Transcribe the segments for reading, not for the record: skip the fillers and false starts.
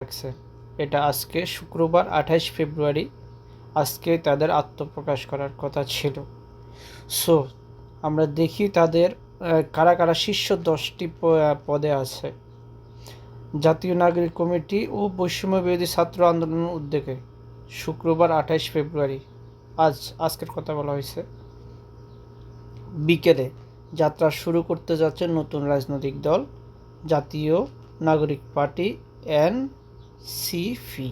রাখছে। এটা আজকে শুক্রবার 28 ফেব্রুয়ারি। আজকে তাদের আত্মপ্রকাশ করার কথা ছিল। সো আমরা দেখি তাদের কারা কারা শীর্ষ 10টি পদে আছে। জাতীয় নাগরিক কমিটি ও বৈষম্য বিরোধী ছাত্র আন্দোলনের উদ্যোগে শুক্রবার 28 ফেব্রুয়ারি আজকের কথা বলা হয়েছে। বিকেলে যাত্রা শুরু করতে যাচ্ছে নতুন রাজনৈতিক দল জাতীয় নাগরিক পার্টি এনসিপি।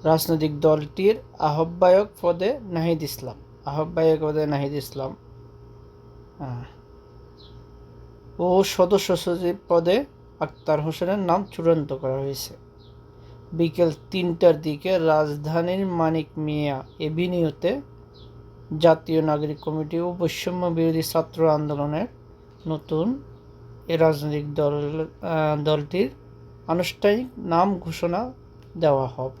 রাজনৈতিক দলটির আহ্বায়ক পদে নাহিদ ইসলাম ও সদস্য সচিব পদে আক্তার হোসেনের নাম চূড়ান্ত করা হয়েছে। বিকেল 3টার দিকে রাজধানীর মানিক মিয়া এভিনিউতে জাতীয় নাগরিক কমিটি ও বৈষম্য বিরোধী ছাত্র আন্দোলনের নতুন রাজনৈতিক দলটির আনুষ্ঠানিক নাম ঘোষণা দেওয়া হবে।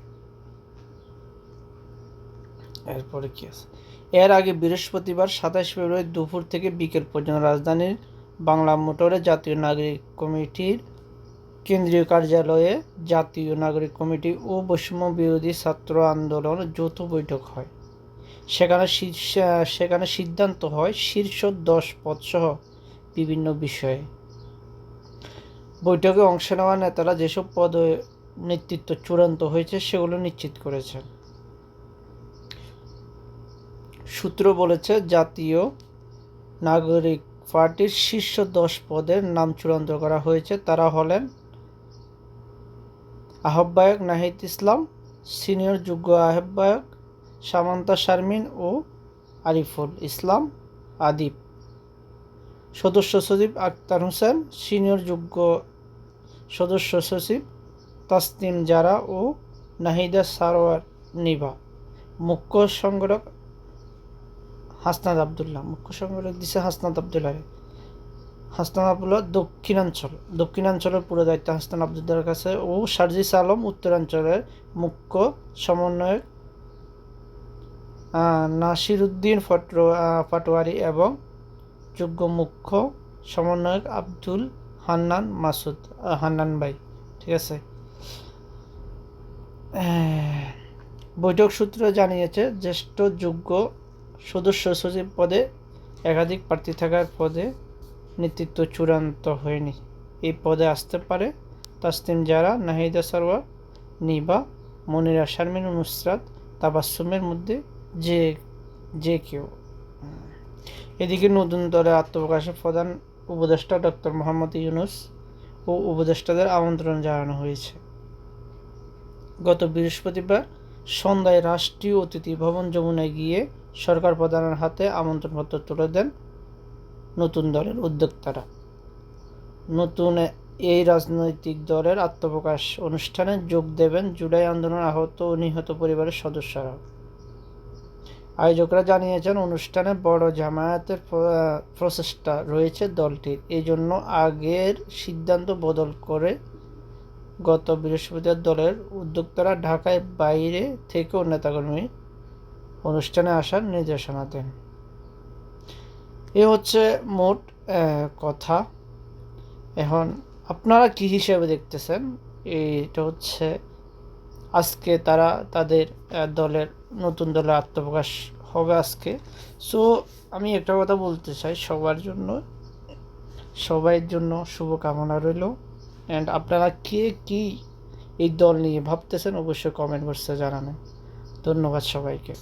এরপরে কি আছে? এর আগে বৃহস্পতিবার 27 ফেব্রুয়ারি দুপুর থেকে বিকেল পর্যন্ত রাজধানীর বাংলা মোটরে জাতীয় নাগরিক কমিটির কেন্দ্রীয় কার্যালয়ে জাতীয় নাগরিক কমিটি ও বৈষম্য বিরোধী ছাত্র আন্দোলন যৌথ বৈঠক হয়। সেখানে সিদ্ধান্ত হয় শীর্ষ 10 পদসহ বিভিন্ন বিষয়ে। বৈঠকে অংশ নেওয়া নেতারা যেসব পদে নেতৃত্ব চূড়ান্ত হয়েছে সেগুলো নিশ্চিত করেছেন। সূত্র বলেছে, জাতীয় নাগরিক পার্টির শীর্ষ 10 পদের নাম চূড়ান্ত করা হয়েছে। তারা হলেন আহ্বায়ক নাহিদ ইসলাম, সিনিয়র যুগ্ম আহ্বায়ক সামান্তা শারমিন ও আরিফুল ইসলাম আদিব, সদস্য সচিব আক্তার হোসেন, সিনিয়র যুগ্ম সদস্য সচিব তাসনিম জারা ও নাহিদা সারোয়ার নিভা, মুখ্য সংগঠক হাসনাত আবদুল্লাহ দক্ষিণাঞ্চলের পুরো দায়িত্ব হাসনাত আবদুল্লাহর কাছে ও সার্জিস আলম উত্তরাঞ্চলের মুখ্য সমন্বয়ক নাসিরুদ্দিন পাটোয়ারি এবং যুগ্ম মুখ্য সমন্বয়ক আব্দুল হান্নান ভাই। ঠিক আছে। বৈঠক সূত্র জানিয়েছে, জ্যেষ্ঠ যুগ্ম সদস্য সচিব পদে একাধিক প্রার্থী থাকার পদে নেতৃত্ব চূড়ান্ত হয়নি। এই পদে আসতে পারে তাসনিম জারা, নাহিদা সারোয়ার নিভা, মনিরা শারমিন, নুসরাত তাবাসসুমের মধ্যে যে কেউ। এদিকে নতুন দলে আত্মপ্রকাশে প্রধান উপদেষ্টা ডক্টর মোহাম্মদ ইউনূস ও উপদেষ্টাদের আমন্ত্রণ জানানো হয়েছে। গত বৃহস্পতিবার সন্ধ্যায় রাষ্ট্রীয় অতিথি ভবন যমুনায় গিয়ে সরকার প্রধানের হাতে আমন্ত্রণপত্র তুলে দেন নতুন দলের উদ্যোক্তারা। নতুন এই রাজনৈতিক দলের আত্মপ্রকাশ অনুষ্ঠানে যোগ দেবেন জুলাই আন্দোলনে আহত ও নিহত পরিবারের সদস্যরা। আয়োজকরা জানিয়েছেন, অনুষ্ঠানে বড় জামায়াতের প্রচেষ্টা রয়েছে দলটির। এই জন্য আগের সিদ্ধান্ত বদল করে গত বৃহস্পতিবার দলের উদ্যোক্তারা ঢাকায় বাইরে থেকেও নেতাকর্মী অনুষ্ঠানে আসার নির্দেশনা দেন। এ হচ্ছে মোট কথা। এখন আপনারা কি হিসেবে দেখতেছেন? এটা হচ্ছে আজকে তারা তাদের নতুন দলের আত্মপ্রকাশ হবে আজকে। সো আমি একটা কথা বলতে চাই, সবার জন্য শুভকামনা রইল। অ্যান্ড আপনারা কে কি এই দল নিয়ে ভাবতেছেন অবশ্যই কমেন্ট বক্সে জানাবেন। ধন্যবাদ সবাইকে।